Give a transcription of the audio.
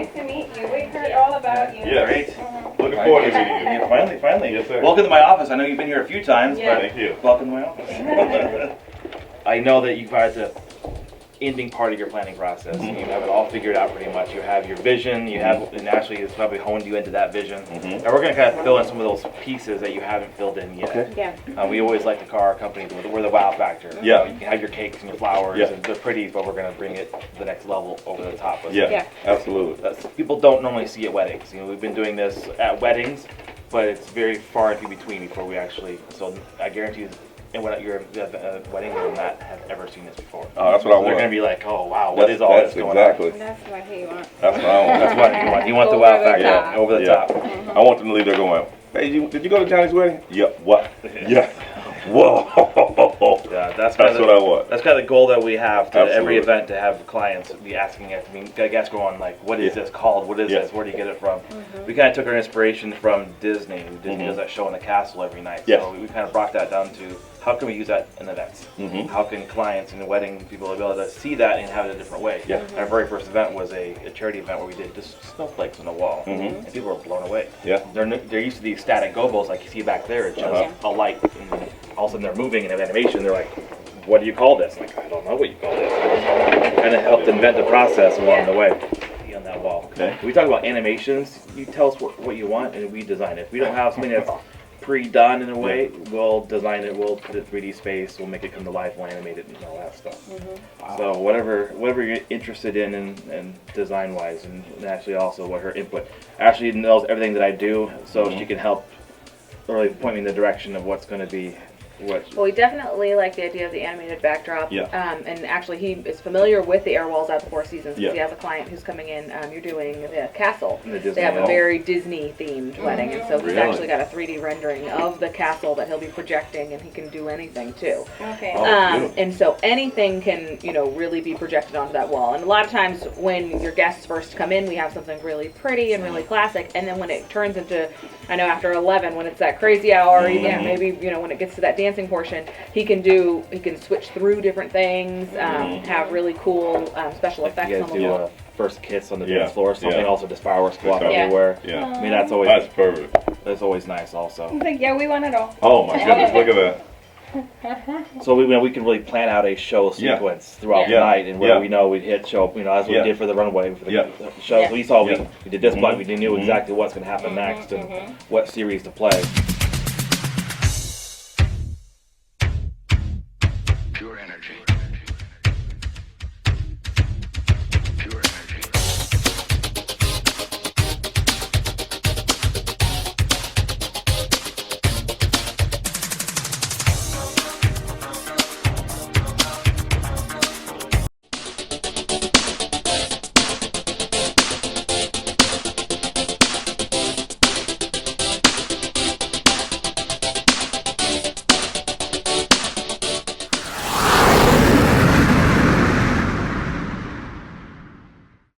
Nice to meet you. We heard all about you. Yeah, Great. looking forward to meeting you. Yeah, finally. Yes, sir. Welcome to my office. I know you've been here a few times, Yeah. but Thank you. welcome to my office. I know that you've got the ending part of your planning process. Mhm. You have it all figured out pretty much. You have your vision. You have, and actually, it's probably honed you into that vision. Mhm. And we're going to kind of fill in some of those pieces that you haven't filled in yet. Okay. Yeah. We always like to call our company we're the wow factor. Yeah. You can have your cakes and your flowers, Yeah. and they're pretty, but we're going to bring it to the next level over the top. Yeah, Yeah. absolutely. People don't normally see at weddings. We've been doing this at weddings, but it's very far and few between before we actually. So I guarantee you, and when you're at a wedding, you will not have ever seen this before. Oh, that's what I They're want. going to be like, oh wow, what is all this going exactly. That's what he wants. That's what I want. on? That's what you want. You want the Over wow the factor top. over the Yeah. top. I want them to leave there going, hey, did you go to Johnny's wedding? Yeah. What? Yeah. Whoa. Yeah, that's That's what I want. That's kind of the goal that we have to every Absolutely. event, to have clients be asking us. I mean, guests go on like, what is Yeah. this called? What is Yeah. this? Where do you get it from? We kind of took our inspiration from Disney. Disney Mhm. does that show in the castle every night. Yes. So we kind of brought that down to how can we use that in events? Mhm. How can clients and wedding people be able to see that and have it a different way? Yeah. Our very first event was a charity event where we did just snowflakes on the wall, Mhm. and people were blown away. Yeah. They're used to these static gobos like you see back there. It's just Uh-huh. a light, and all of a sudden they're moving and have animation. They're like, "What do you call this?" I'm like, "I don't know what you call this." Kind of helped invent the process along the way on that wall. Okay. We talk about animations. You tell us what you want, and we design it. If we don't have something that's pre-done in a way, we'll design it. We'll put it 3D space. We'll make it come to life. We'll animate it and all that stuff. So whatever you're interested in and design wise, and actually also what her input. Ashley knows everything that I do, so she can help really point me in the direction of what's going to be what. Well, we definitely like the idea of the animated backdrop. Yeah. And actually, he is familiar with the air walls at the Four Seasons. Yeah. He has a client who's coming in. You're doing the castle. The Disney They have a World. very Disney-themed wedding, and so he's Really? actually got a 3D rendering of the castle that he'll be projecting, and he can do anything too. Okay. Oh, beautiful. And so anything can, really be projected onto that wall. And a lot of times when your guests first come in, we have something really pretty and really classic. And then when it turns into, I know after 11, when it's that crazy hour, even maybe, when it gets to that dancing portion, he can switch through different things, have really cool special Like effects you on guys the do wall. a first kiss on the Yeah. dance floor, something Yeah. also just fireworks go off Yeah. everywhere. Yeah. I mean that's always That's perfect. nice also. He's like, yeah, we want it all. Oh my goodness, look at that. So we can really plan out a show Yeah. sequence throughout Yeah. the night, and where Yeah. we know we'd hit show, as we Yeah. did for the runway for the Yeah. shows. Yeah. We saw Yeah. we did this, but Mhm. we knew Mhm. exactly what's going to happen next and what series to play.